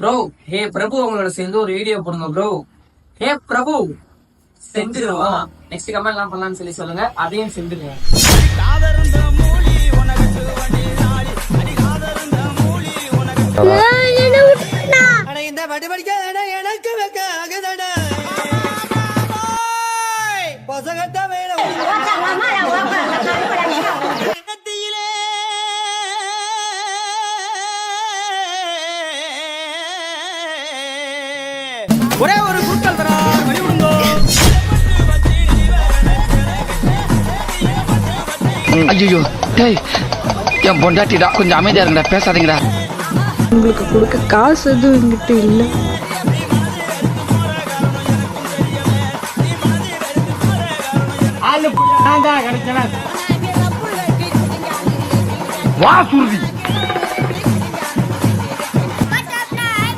Bro ஹே பிரபு அவங்களோட சேர்ந்து ஒரு வீடியோ போடுங்க ப்ரோ. ஹே பிரபு செஞ்சிருவோம். நெக்ஸ்ட் கமெண்ட் எல்லாம் பண்ணலாம்னு சொல்லி சொல்லுங்க, அதையும் செஞ்சிருங்க. ஒரே ஒரு குறுக்கல் தரா வழி விடுங்கோ. ஐயோ டேய் என் பொண்டாட்டிடா, கொஞ்சம் அமைதியா இருங்கடா, பேசாதீங்கடா. உங்களுக்கு கொடுக்க காசு எதுவும் என்கிட்ட இல்லை. ஆளு நான் தான் கிடைச்சவன். வா சுருதி.